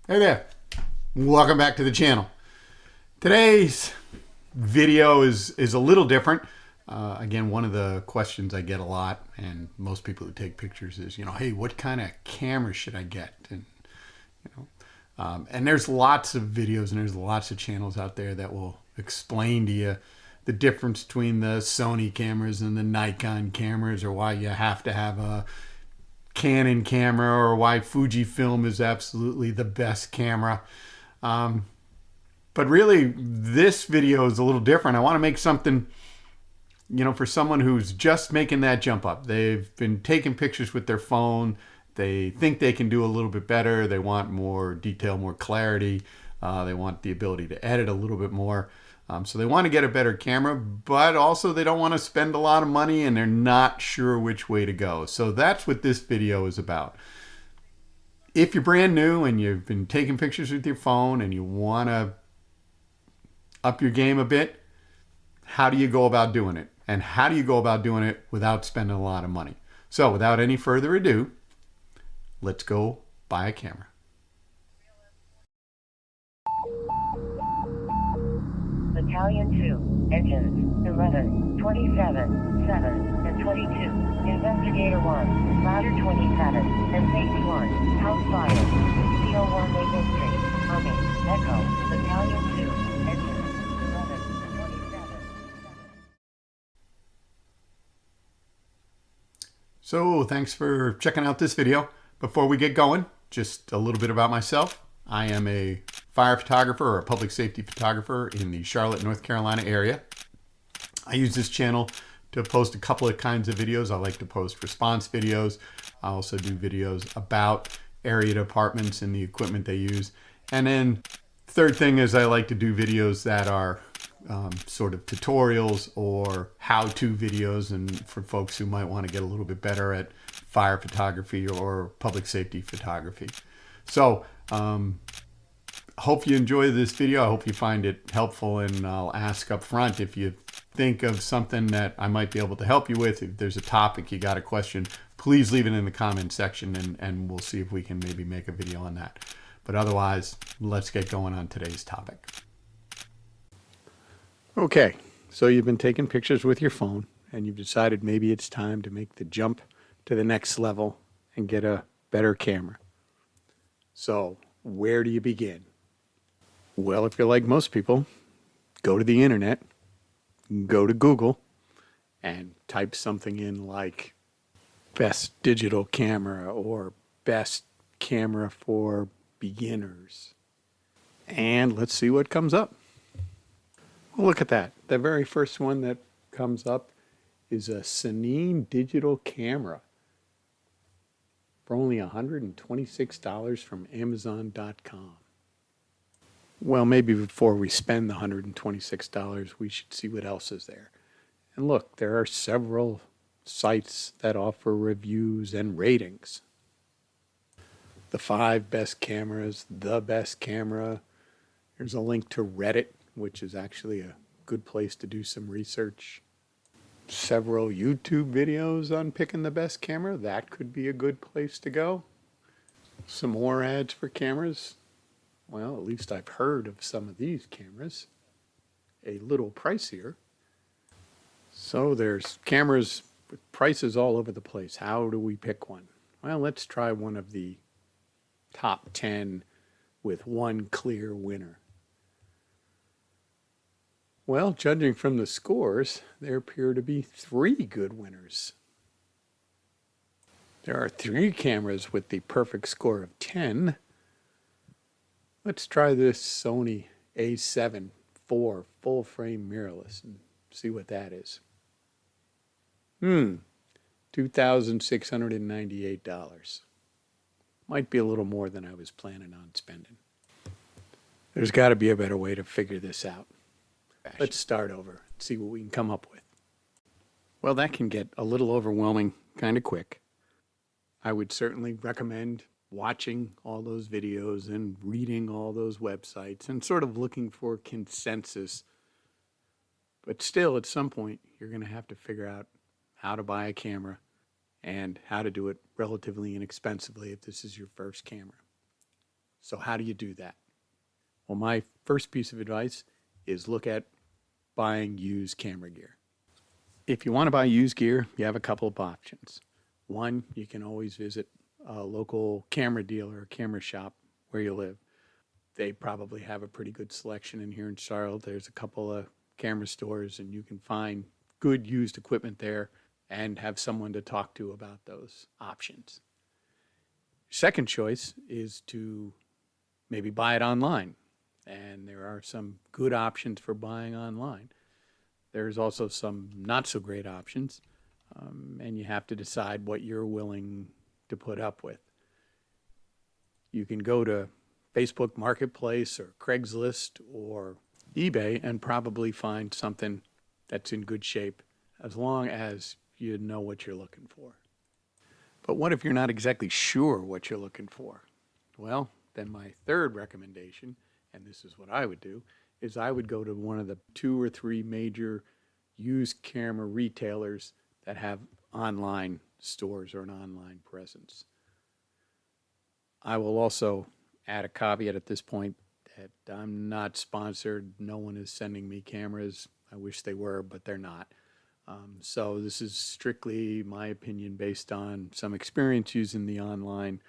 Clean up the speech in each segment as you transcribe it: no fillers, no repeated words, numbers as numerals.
Hey there, welcome back to the channel. Today's video is a little different. Again, one of the questions I get a lot, and most people who take pictures is, hey, what kind of camera should I get? And there's lots of videos and there's lots of channels out there that will explain to you the difference between the Sony cameras and the Nikon cameras, or why you have to have a Canon camera, or why Fujifilm is absolutely the best camera. But really, this video is a little different. I want to make something, for someone who's just making that jump up. They've been taking pictures with their phone. They think they can do a little bit better. They want more detail, more clarity. They want the ability to edit a little bit more. So they want to get a better camera, but also they don't want to spend a lot of money and they're not sure which way to go. So that's what this video is about. If you're brand new and you've been taking pictures with your phone and you want to up your game a bit, how do you go about doing it? And how do you go about doing it without spending a lot of money? So without any further ado, let's go buy a camera. Battalion 2, engines, 11, 27, 7, and 22. Investigator 1, ladder 27, and safety 1, house fire. CO1 Maple Street, Army, Echo, Battalion 2, engines, 11, and 27. So thanks for checking out this video. Before we get going, just a little bit about myself. I am a fire photographer or a public safety photographer in the Charlotte, North Carolina area. I use this channel to post a couple of kinds of videos. I like to post response videos. I also do videos about area departments and the equipment they use. And then third thing is I like to do videos that are sort of tutorials or how-to videos, and for folks who might want to get a little bit better at fire photography or public safety photography. So hope you enjoy this video. I hope you find it helpful, and I'll ask up front if you think of something that I might be able to help you with. If there's a topic, you got a question, please leave it in the comment section, and we'll see if we can maybe make a video on that. But otherwise, let's get going on today's topic. Okay, so you've been taking pictures with your phone, and you've decided maybe it's time to make the jump to the next level and get a better camera. So where do you begin? Well, if you're like most people, go to the internet, go to Google, and type something in like best digital camera or best camera for beginners. And let's see what comes up. Well, look at that. The very first one that comes up is a Sony digital camera for only $126 from Amazon.com. Well, maybe before we spend the $126, we should see what else is there. And look, there are several sites that offer reviews and ratings. The 5 best cameras, the best camera. There's a link to Reddit, which is actually a good place to do some research. Several YouTube videos on picking the best camera. That could be a good place to go. Some more ads for cameras. Well, at least I've heard of some of these cameras. A little pricier. So there's cameras with prices all over the place. How do we pick one? Well, let's try one of the top 10 with one clear winner. Well, judging from the scores, there appear to be 3 good winners. There are 3 cameras with the perfect score of 10. Let's try this Sony A7 IV full frame mirrorless and see what that is. $2,698. Might be a little more than I was planning on spending. There's got to be a better way to figure this out. Let's start over and see what we can come up with. Well, that can get a little overwhelming kind of quick. I would certainly recommend watching all those videos and reading all those websites and sort of looking for consensus. But still, at some point, you're going to have to figure out how to buy a camera and how to do it relatively inexpensively if this is your first camera. So how do you do that? Well, my first piece of advice is look at buying used camera gear. If you want to buy used gear, you have a couple of options. One, you can always visit a local camera dealer or camera shop where you live. They probably have a pretty good selection in here in Charlotte. There's a couple of camera stores, and you can find good used equipment there and have someone to talk to about those options. Second choice is to maybe buy it online, and there are some good options for buying online. There's also some not so great options, and you have to decide what you're willing to put up with. You can go to Facebook Marketplace or Craigslist or eBay and probably find something that's in good shape as long as you know what you're looking for. But what if you're not exactly sure what you're looking for? Well, then my third recommendation, and this is what I would do, is I would go to one of the 2 or 3 major used camera retailers that have online stores or an online presence. I will also add a caveat at this point that I'm not sponsored. No one is sending me cameras. I wish they were, but they're not. So this is strictly my opinion based on some experience using the online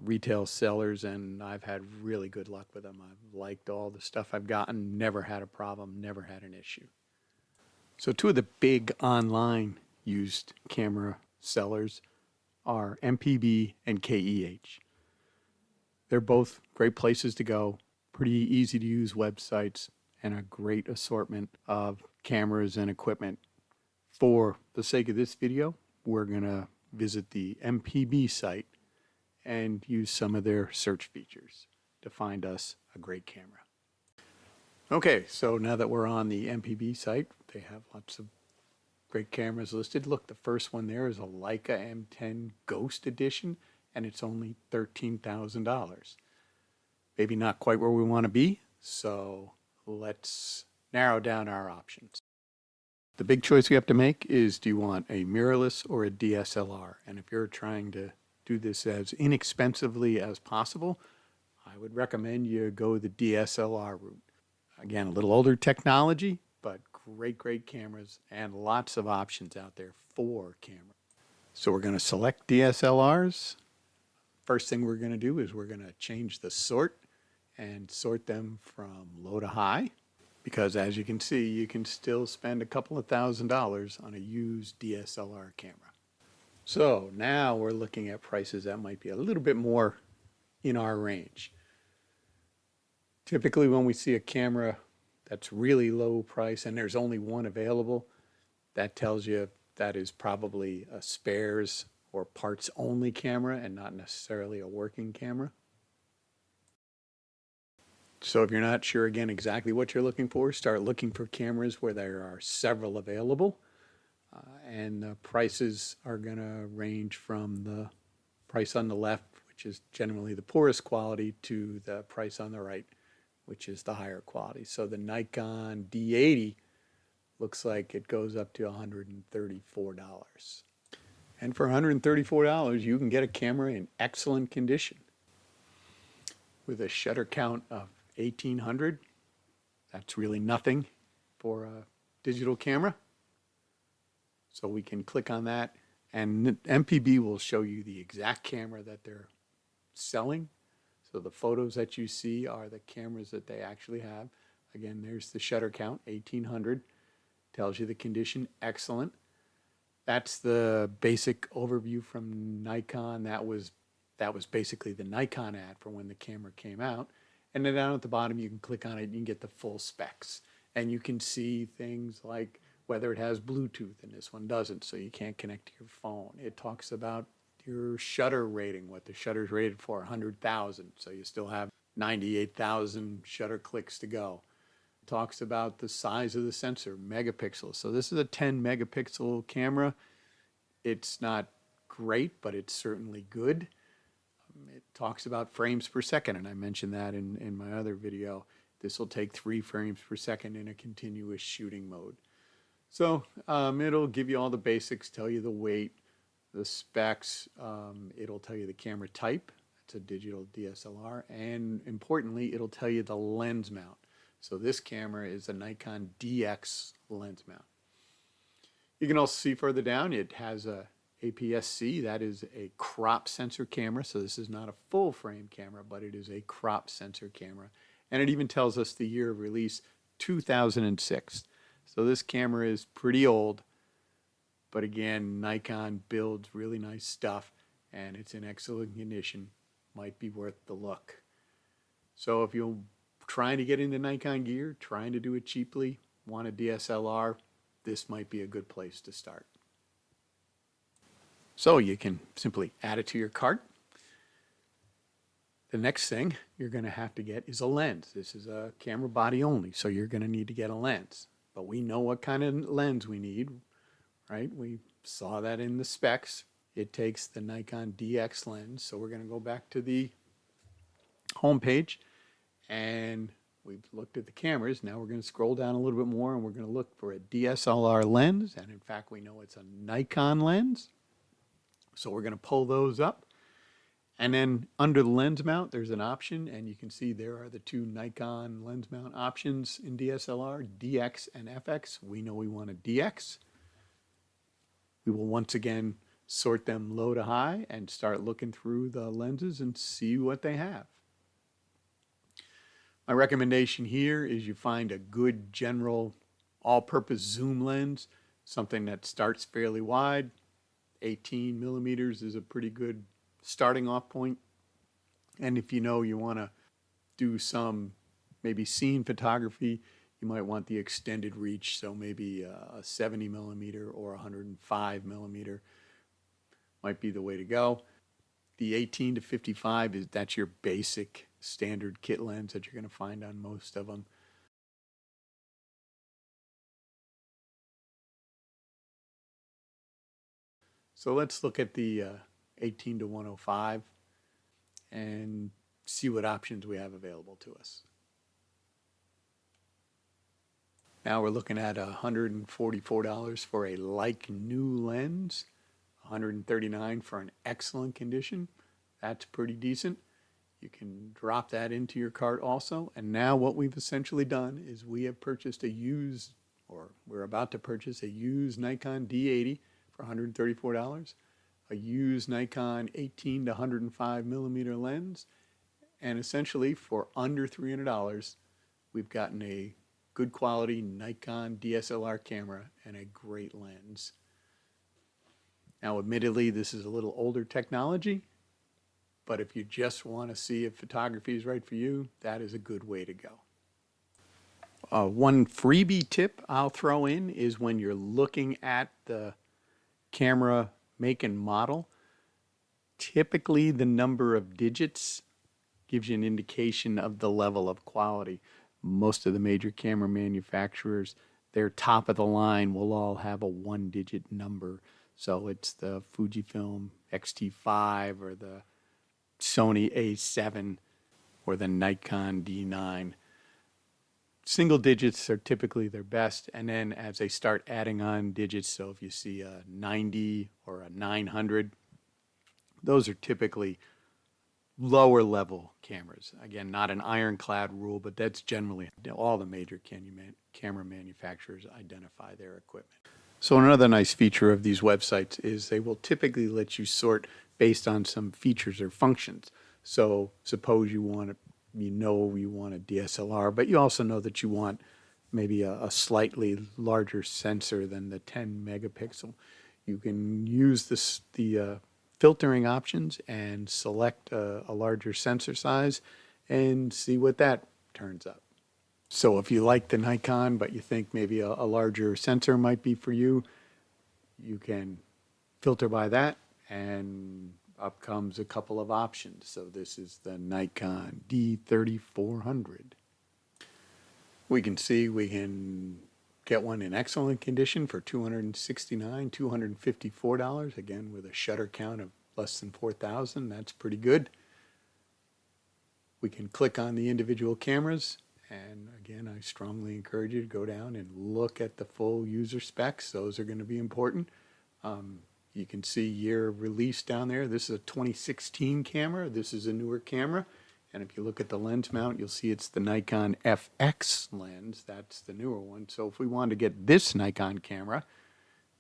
retail sellers, and I've had really good luck with them. I've liked all the stuff I've gotten, never had a problem, never had an issue. So 2 of the big online used camera sellers are MPB and KEH. They're both great places to go, pretty easy to use websites, and a great assortment of cameras and equipment. For the sake of this video, we're going to visit the MPB site and use some of their search features to find us a great camera. Okay, so now that we're on the MPB site, they have lots of great cameras listed. Look, the first one there is a Leica M10 Ghost Edition, and it's only $13,000. Maybe not quite where we want to be, so let's narrow down our options. The big choice we have to make is, do you want a mirrorless or a DSLR? And if you're trying to do this as inexpensively as possible, I would recommend you go the DSLR route. Again, a little older technology, but great cameras and lots of options out there for cameras. So we're going to select DSLRs. First thing we're going to do is we're going to change the sort and sort them from low to high, because as you can see, you can still spend a couple of $1,000s on a used DSLR camera. So now we're looking at prices that might be a little bit more in our range. Typically when we see a camera that's really low price and there's only one available, that tells you that is probably a spares or parts only camera and not necessarily a working camera. So if you're not sure again exactly what you're looking for, start looking for cameras where there are several available. And the prices are going to range from the price on the left, which is generally the poorest quality, to the price on the right, which is the higher quality. So the Nikon D80 looks like it goes up to $134. And for $134, you can get a camera in excellent condition. With a shutter count of 1,800, that's really nothing for a digital camera. So we can click on that, and MPB will show you the exact camera that they're selling. So the photos that you see are the cameras that they actually have. Again, there's the shutter count, 1,800. Tells you the condition, excellent. That's the basic overview from Nikon. That was basically the Nikon ad for when the camera came out. And then down at the bottom, you can click on it and you can get the full specs. And you can see things like whether it has Bluetooth, and this one doesn't, so you can't connect to your phone. It talks about your shutter rating, what the shutter is rated for, 100,000, so you still have 98,000 shutter clicks to go. It talks about the size of the sensor, megapixels. So this is a 10 megapixel camera. It's not great, but it's certainly good. It talks about frames per second, and I mentioned that in my other video. This will take 3 frames per second in a continuous shooting mode. So it'll give you all the basics, tell you the weight, the specs. It'll tell you the camera type. It's a digital DSLR, and importantly, it'll tell you the lens mount. So this camera is a Nikon DX lens mount. You can also see further down, it has a APS-C. That is a crop sensor camera. So this is not a full frame camera, but it is a crop sensor camera. And it even tells us the year of release, 2006. So this camera is pretty old, but again, Nikon builds really nice stuff and it's in excellent condition. Might be worth the look. So if you're trying to get into Nikon gear, trying to do it cheaply, want a DSLR, this might be a good place to start. So you can simply add it to your cart. The next thing you're going to have to get is a lens. This is a camera body only, so you're going to need to get a lens. But we know what kind of lens we need, right? We saw that in the specs. It takes the Nikon DX lens. So we're going to go back to the home page, and we've looked at the cameras. Now we're going to scroll down a little bit more, and we're going to look for a DSLR lens. And in fact, we know it's a Nikon lens. So we're going to pull those up. And then under the lens mount, there's an option, and you can see there are the two Nikon lens mount options in DSLR, DX and FX. We know we want a DX. We will once again sort them low to high and start looking through the lenses and see what they have. My recommendation here is you find a good general all-purpose zoom lens, something that starts fairly wide. 18 millimeters is a pretty good starting off point. And if you know you want to do some maybe scene photography, you might want the extended reach. So maybe a 70 millimeter or 105 millimeter might be the way to go. The 18 to 55 that's your basic standard kit lens that you're going to find on most of them. So let's look at the 18 to 105 and see what options we have available to us. Now we're looking at $144 for a like new lens, $139 for an excellent condition. That's pretty decent. You can drop that into your cart also. And now what we've essentially done is we have purchased a used, or we're about to purchase a used Nikon D80 for $134, a used Nikon 18 to 105 millimeter lens, and essentially for under $300, we've gotten a good quality Nikon DSLR camera and a great lens. Now, admittedly, this is a little older technology, but if you just want to see if photography is right for you, that is a good way to go. One freebie tip I'll throw in is when you're looking at the camera make and model, typically the number of digits gives you an indication of the level of quality. Most of the major camera manufacturers, their top of the line will all have a 1-digit number. So it's the Fujifilm X-T5 or the Sony A7 or the Nikon D9. Single digits are typically their best, and then as they start adding on digits, so if you see a 90 or a 900, those are typically lower level cameras. Again, not an ironclad rule, but that's generally all the major camera manufacturers identify their equipment. So another nice feature of these websites is they will typically let you sort based on some features or functions. So suppose you want a DSLR, but you also know that you want maybe a slightly larger sensor than the 10 megapixel. You can use the filtering options and select a larger sensor size and see what that turns up. So if you like the Nikon, but you think maybe a larger sensor might be for you, you can filter by that, and up comes a couple of options. So this is the Nikon D3400. We can see we can get one in excellent condition for $269, $254, again with a shutter count of less than 4,000. That's pretty good. We can click on the individual cameras, and again, I strongly encourage you to go down and look at the full user specs. Those are going to be important. You can see year release down there. This is a 2016 camera. This is a newer camera. And if you look at the lens mount, you'll see it's the Nikon FX lens. That's the newer one. So if we wanted to get this Nikon camera,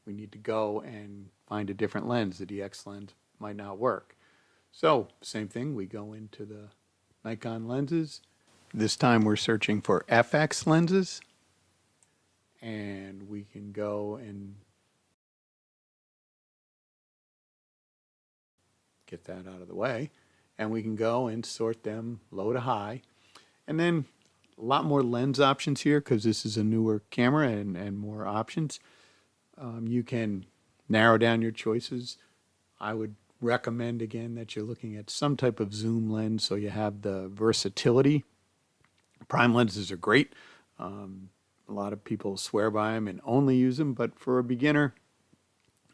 we need to go and find a different lens. The DX lens might not work. So same thing, we go into the Nikon lenses. This time we're searching for FX lenses. And we can go and get that out of the way. And we can go and sort them low to high. And then a lot more lens options here because this is a newer camera and more options. You can narrow down your choices. I would recommend again that you're looking at some type of zoom lens so you have the versatility. Prime lenses are great. A lot of people swear by them and only use them, but for a beginner,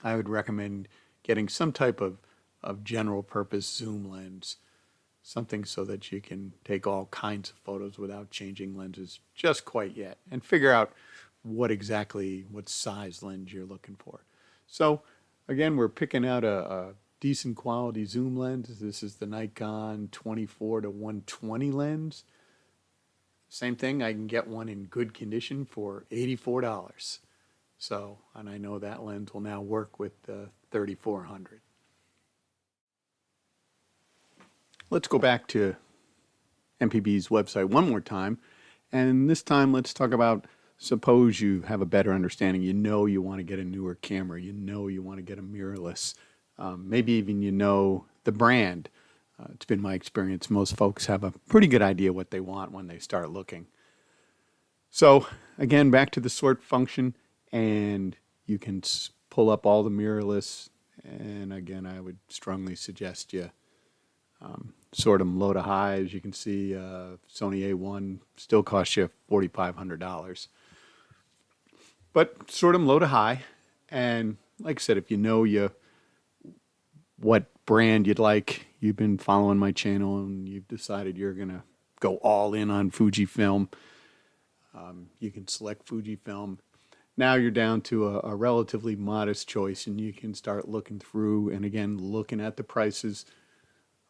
I would recommend getting some type of general purpose zoom lens, something so that you can take all kinds of photos without changing lenses just quite yet and figure out what size lens you're looking for. So again, we're picking out a decent quality zoom lens. This is the Nikon 24 to 120 lens. Same thing, I can get one in good condition for $84. So, and I know that lens will now work with the 3400. Let's go back to MPB's website one more time. And this time let's talk about, suppose you have a better understanding. You know you want to get a newer camera. You know you want to get a mirrorless. Maybe even you know the brand. It's been my experience. Most folks have a pretty good idea what they want when they start looking. So again, back to the sort function, and you can pull up all the mirrorless. And again, I would strongly suggest you sort them low to high. As you can see, Sony A1 still costs you $4,500. But sort them low to high. And like I said, if you know what brand you'd like, you've been following my channel and you've decided you're going to go all in on Fujifilm, you can select Fujifilm. Now you're down to a relatively modest choice, and you can start looking through and again looking at the prices.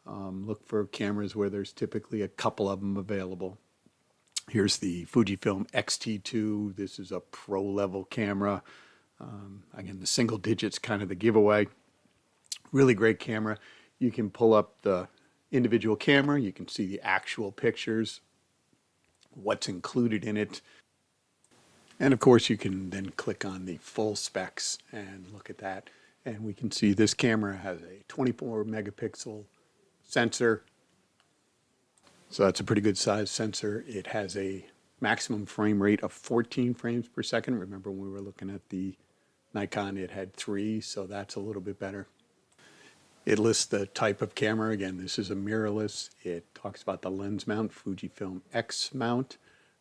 Look for cameras where there's typically a couple of them available. Here's the Fujifilm X-T2. This is a pro level camera. Again, the single digits kind of the giveaway. Really great camera. You can pull up the individual camera. You can see the actual pictures, what's included in it. And of course, you can then click on the full specs and look at that. And we can see this camera has a 24 megapixel sensor. So that's a pretty good size sensor. It has a maximum frame rate of 14 frames per second. Remember when we were looking at the Nikon, it had 3, so that's a little bit better. It lists the type of camera. Again, this is a mirrorless. It talks about the lens mount, Fujifilm X mount.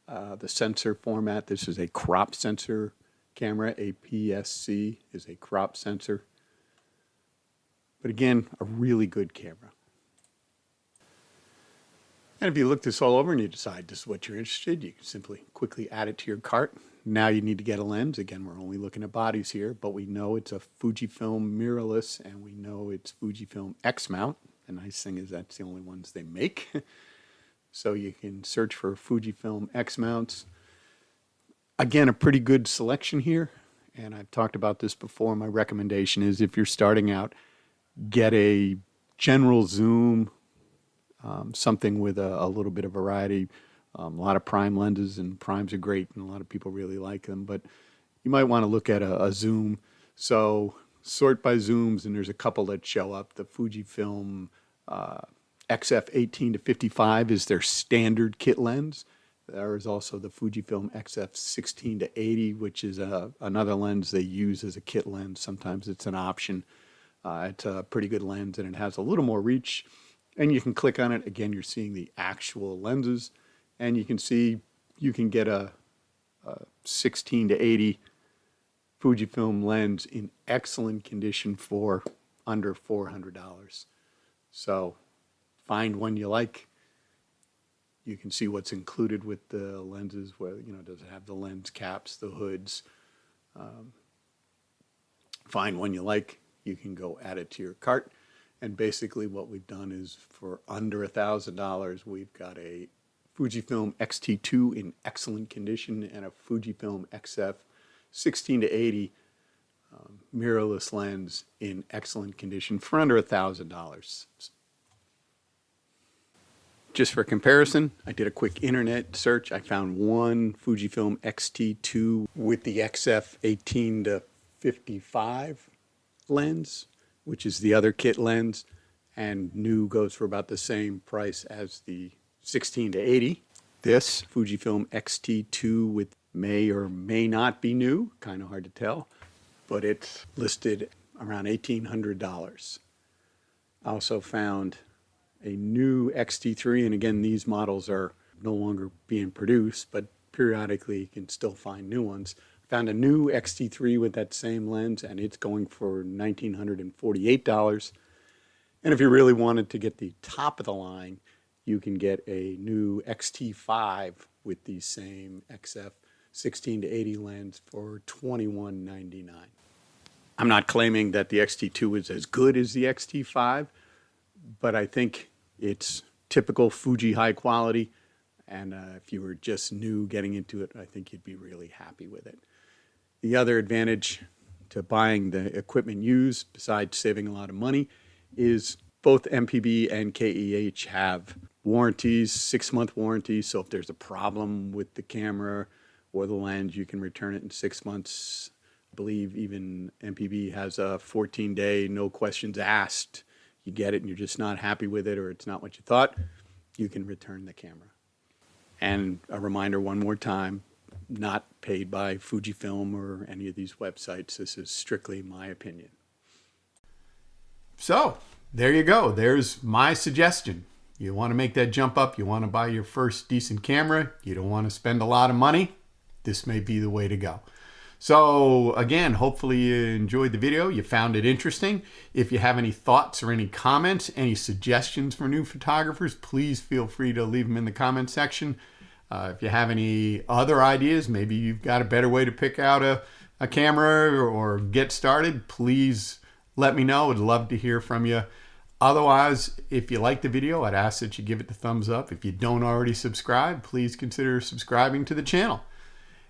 The sensor format, this is a crop sensor camera. APS-C is a crop sensor. But again, a really good camera. And if you look this all over and you decide this is what you're interested, you can simply quickly add it to your cart. Now you need to get a lens. Again, we're only looking at bodies here, but we know it's a Fujifilm mirrorless, and we know it's Fujifilm X mount. The nice thing is that's the only ones they make. So you can search for Fujifilm X mounts. Again, a pretty good selection here. And I've talked about this before. My recommendation is if you're starting out, get a general zoom, something with a little bit of variety. A lot of prime lenses, and primes are great, and a lot of people really like them. But you might want to look at a zoom. So sort by zooms, and there's a couple that show up. The Fujifilm XF 18 to 55 is their standard kit lens. There is also the Fujifilm XF 16 to 80, which is another lens they use as a kit lens. Sometimes it's an option. It's a pretty good lens, and it has a little more reach. And you can click on it. Again, you're seeing the actual lenses. And you can see you can get a 16 to 80 Fujifilm lens in excellent condition for under $400. So find one you like. You can see what's included with the lenses. Where, does it have the lens caps, the hoods? Find one you like. you can go add it to your cart. And basically what we've done is for under $1,000, we've got a Fujifilm X-T2 in excellent condition and a Fujifilm XF 16 to 80 mirrorless lens in excellent condition for under $1,000. Just for comparison, I did a quick internet search. I found one Fujifilm X-T2 with the XF 18 to 55 lens, which is the other kit lens, and new goes for about the same price as the 16 to 80. This Fujifilm X-T2 with may or may not be new, kind of hard to tell, but it's listed around $1,800. I also found a new X-T3, and again, these models are no longer being produced, but periodically you can still find new ones. Found a new X-T3 with that same lens, and it's going for $1,948. And if you really wanted to get the top of the line, you can get a new X-T5 with the same XF 16 to 80 lens for $21.99. I'm not claiming that the X-T2 is as good as the X-T5, but I think it's typical Fuji high quality, and if you were just new getting into it, I think you'd be really happy with it. The other advantage to buying the equipment used, besides saving a lot of money, is both MPB and KEH have warranties, 6-month warranties, so if there's a problem with the camera or the lens, you can return it in 6 months. I believe even MPB has a 14-day, no questions asked. You get it and you're just not happy with it, or it's not what you thought, you can return the camera. And a reminder one more time, not paid by Fujifilm or any of these websites. This is strictly my opinion. So there you go. There's my suggestion. You want to make that jump up. You want to buy your first decent camera. You don't want to spend a lot of money. This may be the way to go. So again, hopefully you enjoyed the video. You found it interesting. If you have any thoughts or any comments, any suggestions for new photographers, please feel free to leave them in the comment section. If you have any other ideas, maybe you've got a better way to pick out a camera or get started, please let me know. I'd love to hear from you. Otherwise, if you like the video, I'd ask that you give it the thumbs up. If you don't already subscribe, please consider subscribing to the channel.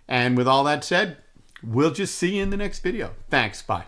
And with all that said, we'll just see you in the next video. Thanks. Bye.